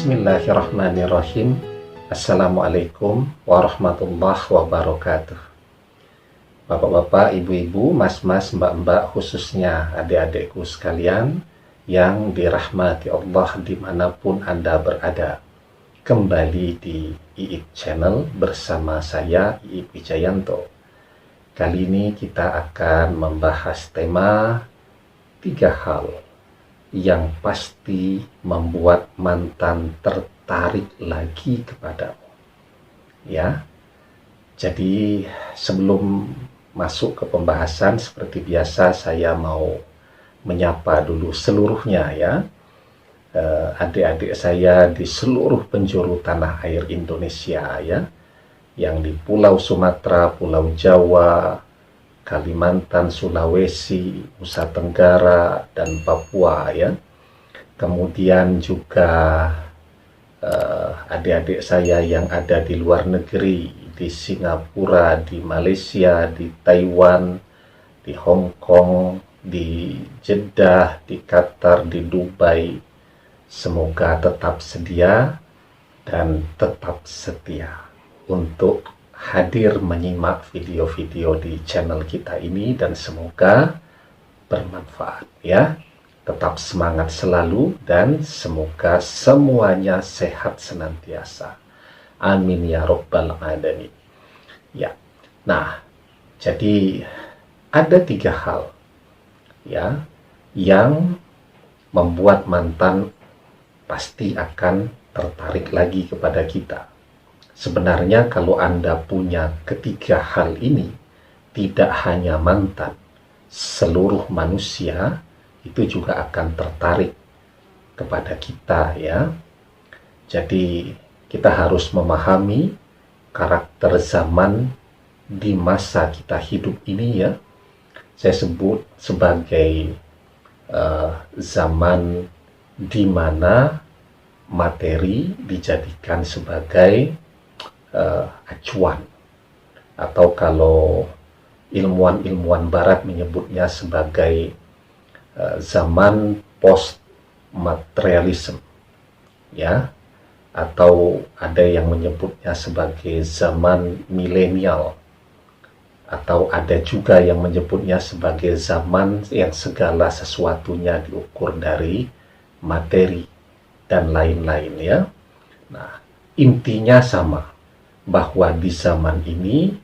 Bismillahirrahmanirrahim. Assalamualaikum warahmatullahi wabarakatuh. Bapak-bapak, ibu-ibu, mas-mas, mbak-mbak, khususnya adik-adikku sekalian yang dirahmati Allah dimanapun Anda berada. Kembali di IIP Channel bersama saya, IIP Wijayanto. Kali ini kita akan membahas tema 3 hal yang pasti membuat mantan tertarik lagi kepadamu. Ya, jadi sebelum masuk ke pembahasan, seperti biasa saya mau menyapa dulu seluruhnya ya, adik-adik saya di seluruh penjuru tanah air Indonesia ya, yang di Pulau Sumatera, Pulau Jawa, Kalimantan, Sulawesi, Nusa Tenggara, dan Papua ya. Kemudian juga adik-adik saya yang ada di luar negeri, di Singapura, di Malaysia, di Taiwan, di Hong Kong, di Jeddah, di Qatar, di Dubai. Semoga tetap sedia dan tetap setia untuk hadir menyimak video-video di channel kita ini, dan semoga bermanfaat ya. Tetap semangat selalu dan semoga semuanya sehat senantiasa. Amin ya rabbal alamin. Ya. Nah, jadi ada 3 hal ya yang membuat mantan pasti akan tertarik lagi kepada kita. Sebenarnya kalau Anda punya ketiga hal ini, tidak hanya mantan, seluruh manusia itu juga akan tertarik kepada kita ya. Jadi kita harus memahami karakter zaman di masa kita hidup ini ya. Saya sebut sebagai zaman di mana materi dijadikan sebagai acuan, atau kalau ilmuwan-ilmuwan barat menyebutnya sebagai zaman post materialism ya, atau ada yang menyebutnya sebagai zaman milenial, atau ada juga yang menyebutnya sebagai zaman yang segala sesuatunya diukur dari materi dan lain-lain ya. Nah, intinya sama, bahwa di zaman ini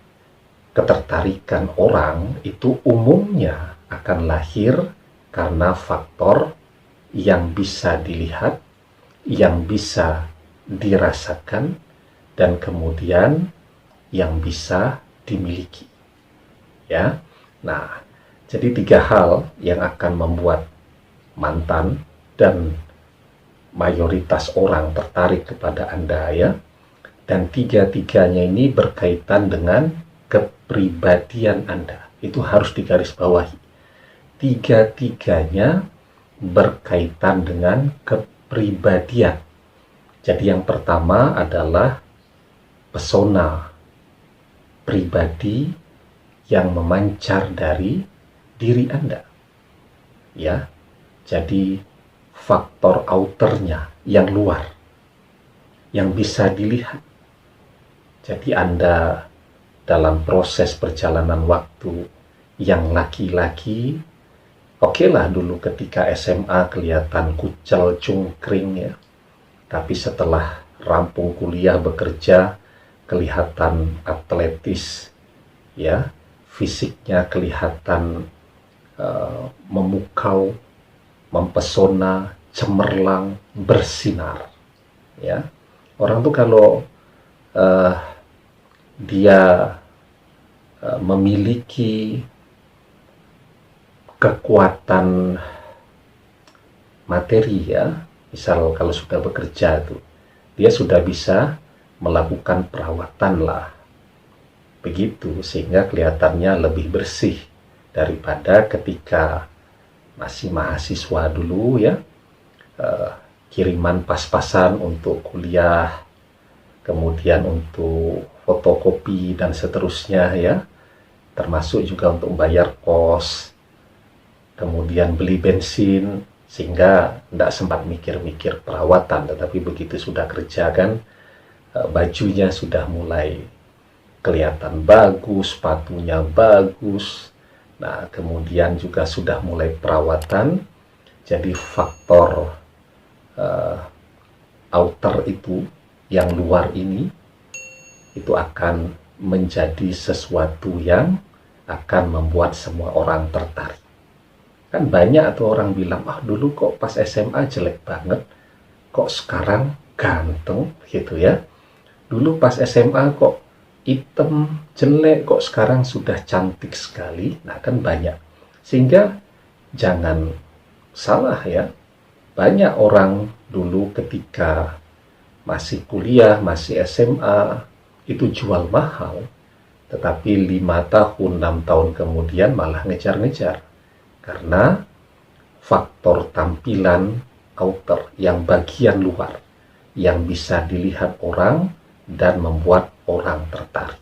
ketertarikan orang itu umumnya akan lahir karena faktor yang bisa dilihat, yang bisa dirasakan, dan kemudian yang bisa dimiliki ya. Nah, jadi 3 hal yang akan membuat mantan dan mayoritas orang tertarik kepada Anda ya. Dan 3-tiganya ini berkaitan dengan kepribadian Anda. Itu harus digarisbawahi. 3-tiganya berkaitan dengan kepribadian. Jadi yang pertama adalah pesona pribadi yang memancar dari diri Anda. Ya. Jadi faktor outernya yang luar, yang bisa dilihat. Jadi Anda dalam proses perjalanan waktu yang laki-laki, okelah dulu ketika SMA kelihatan kucel cungkring ya. Tapi setelah rampung kuliah bekerja, kelihatan atletis ya, fisiknya kelihatan memukau, mempesona, cemerlang, bersinar ya. Orang tuh kalau dia memiliki kekuatan materi ya, misal kalau sudah bekerja tuh, dia sudah bisa melakukan perawatan lah, begitu, sehingga kelihatannya lebih bersih daripada ketika masih mahasiswa dulu ya, kiriman pas-pasan untuk kuliah, kemudian untuk fotokopi dan seterusnya ya, termasuk juga untuk bayar kos, kemudian beli bensin, sehingga tidak sempat mikir-mikir perawatan, tetapi begitu sudah kerja kan, bajunya sudah mulai kelihatan bagus, sepatunya bagus. Nah, kemudian juga sudah mulai perawatan, jadi faktor outer itu, yang luar ini, itu akan menjadi sesuatu yang akan membuat semua orang tertarik. Kan banyak tuh orang bilang, dulu kok pas SMA jelek banget, kok sekarang ganteng gitu ya. Dulu pas SMA kok hitam, jelek, kok sekarang sudah cantik sekali. Nah, kan banyak. Sehingga jangan salah ya. Banyak orang dulu ketika masih kuliah, masih SMA, itu jual mahal. Tetapi 5 tahun, 6 tahun kemudian malah ngejar-ngejar. Karena faktor tampilan outer yang bagian luar yang bisa dilihat orang dan membuat orang tertarik.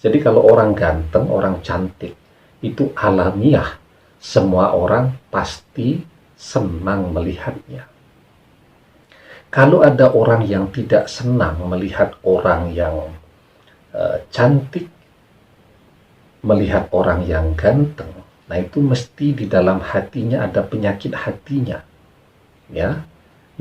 Jadi kalau orang ganteng, orang cantik, itu alamiah. Semua orang pasti senang melihatnya. Kalau ada orang yang tidak senang melihat orang yang cantik, melihat orang yang ganteng, nah itu mesti di dalam hatinya ada penyakit hatinya. Ya,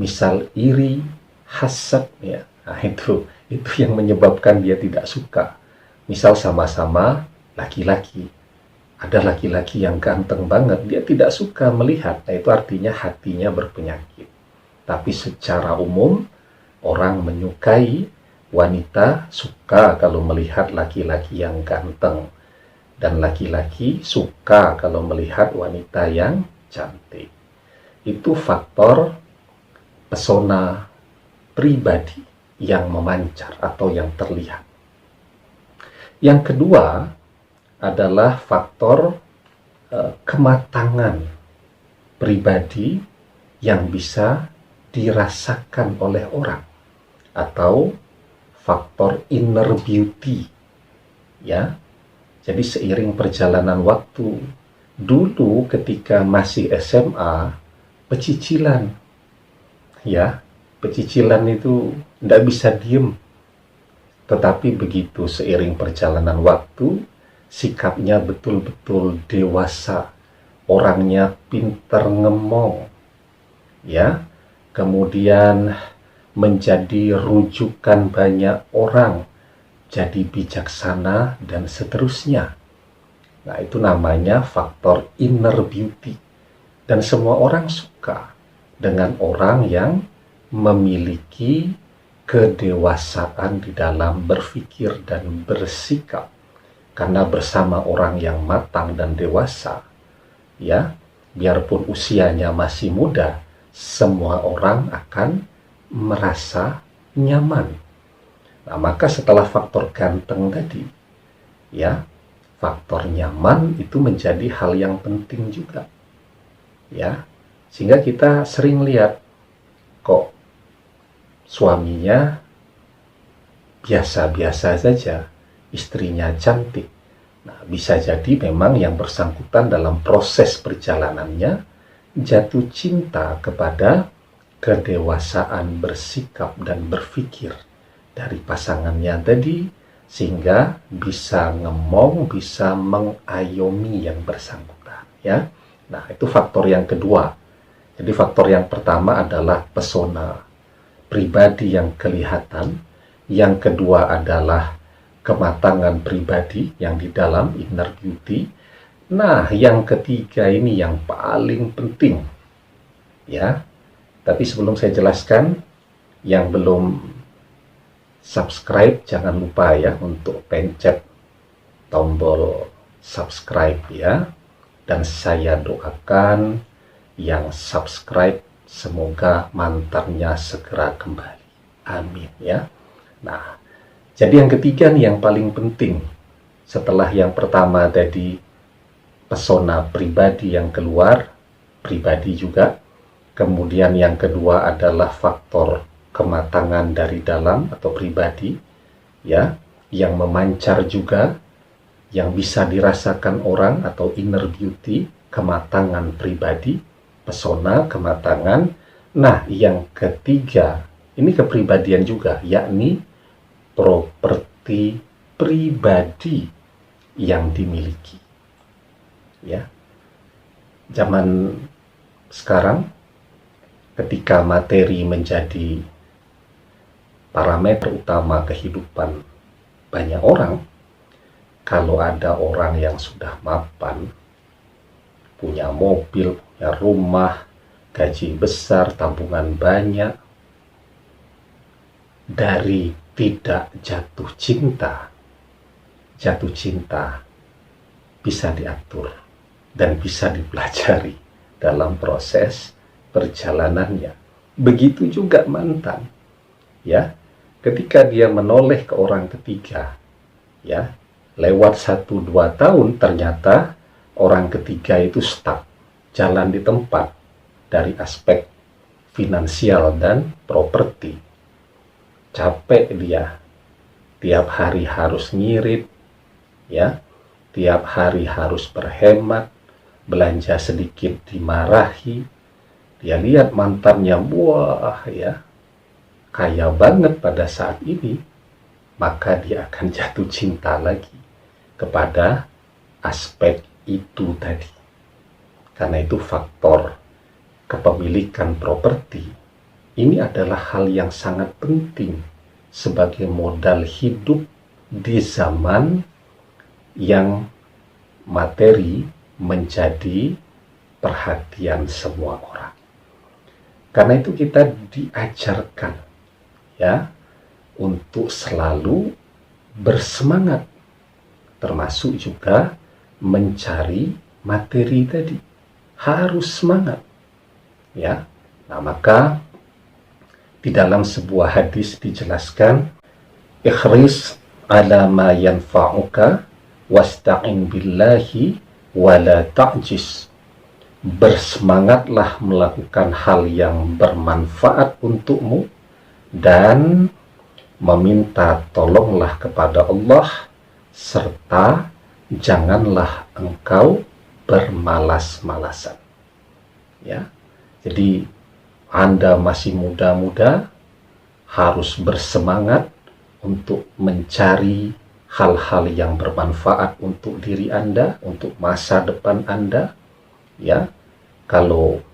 misal iri, hasad ya. Nah, itu yang menyebabkan dia tidak suka. Misal sama-sama laki-laki, ada laki-laki yang ganteng banget, dia tidak suka melihat. Nah, itu artinya hatinya berpenyakit. Tapi secara umum orang menyukai, wanita suka kalau melihat laki-laki yang ganteng, dan laki-laki suka kalau melihat wanita yang cantik. Itu faktor pesona pribadi yang memancar atau yang terlihat. Yang kedua adalah faktor kematangan pribadi yang bisa dirasakan oleh orang, atau faktor inner beauty. Ya, jadi seiring perjalanan waktu, dulu ketika masih SMA, pecicilan, ya, pecicilan itu tidak bisa diem. Tetapi begitu seiring perjalanan waktu, sikapnya betul-betul dewasa, orangnya pinter ngemong, ya, kemudian menjadi rujukan banyak orang, jadi bijaksana, dan seterusnya. Nah, itu namanya faktor inner beauty. Dan semua orang suka dengan orang yang memiliki kedewasaan di dalam berpikir dan bersikap. Karena bersama orang yang matang dan dewasa, ya, biarpun usianya masih muda, semua orang akan merasa nyaman. Nah, maka setelah faktor ganteng tadi, ya, faktor nyaman itu menjadi hal yang penting juga. Ya, sehingga kita sering lihat kok suaminya biasa-biasa saja, istrinya cantik. Nah, bisa jadi memang yang bersangkutan dalam proses perjalanannya jatuh cinta kepada kedewasaan bersikap dan berpikir dari pasangannya tadi, sehingga bisa ngemong, bisa mengayomi yang bersangkutan, ya. Nah, itu faktor yang kedua. Jadi faktor yang pertama adalah pesona pribadi yang kelihatan, yang kedua adalah kematangan pribadi yang di dalam inner beauty. Nah, yang ketiga ini yang paling penting, ya. Tapi sebelum saya jelaskan, yang belum subscribe jangan lupa ya untuk pencet tombol subscribe ya. Dan saya doakan yang subscribe semoga mantannya segera kembali. Amin ya. Nah, jadi yang ketiga nih yang paling penting. Setelah yang pertama tadi pesona pribadi yang keluar, pribadi juga. Kemudian yang kedua adalah faktor kematangan dari dalam atau pribadi, ya, yang memancar juga, yang bisa dirasakan orang atau inner beauty, kematangan pribadi. pesona, kematangan. Nah, yang ketiga, ini kepribadian juga, yakni properti pribadi yang dimiliki. Ya, zaman sekarang ketika materi menjadi parameter utama kehidupan banyak orang, kalau ada orang yang sudah mapan, punya mobil, punya rumah, gaji besar, tabungan banyak, dari tidak jatuh cinta bisa diatur dan bisa dipelajari dalam proses perjalanannya. Begitu juga mantan, ya, ketika dia menoleh ke orang ketiga, ya, lewat 1-2 tahun ternyata orang ketiga itu stuck, jalan di tempat dari aspek finansial dan properti. Capek dia, tiap hari harus ngirit, ya, tiap hari harus berhemat, belanja sedikit dimarahi. Dia lihat mantannya, wah ya, kaya banget pada saat ini, maka dia akan jatuh cinta lagi kepada aspek itu tadi. Karena itu faktor kepemilikan properti ini adalah hal yang sangat penting sebagai modal hidup di zaman yang materi menjadi perhatian semua orang. Karena itu kita diajarkan, ya, untuk selalu bersemangat, termasuk juga mencari materi tadi. Harus semangat, ya. Nah, maka di dalam sebuah hadis dijelaskan, ikhris ala ma yanfa'uka wasta'in billahi wala ta'jis. Bersemangatlah melakukan hal yang bermanfaat untukmu dan meminta tolonglah kepada Allah, serta janganlah engkau bermalas-malasan. Ya, jadi Anda masih muda-muda, harus bersemangat untuk mencari hal-hal yang bermanfaat untuk diri Anda, untuk masa depan Anda. Ya, kalau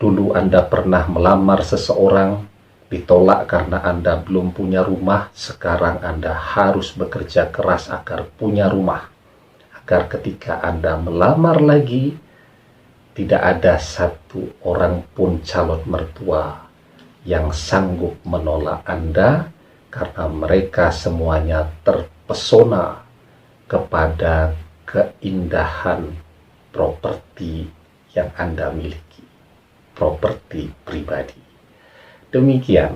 dulu Anda pernah melamar seseorang, ditolak karena Anda belum punya rumah, sekarang Anda harus bekerja keras agar punya rumah. Agar ketika Anda melamar lagi, tidak ada satu orang pun calon mertua yang sanggup menolak Anda, karena mereka semuanya terpesona kepada keindahan properti yang Anda miliki, properti pribadi. Demikian,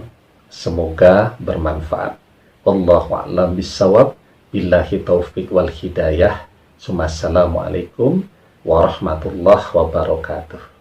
semoga bermanfaat. Wallahu a'lam bishawab. Billahi taufik wal hidayah. Assalamualaikum warahmatullahi wabarakatuh.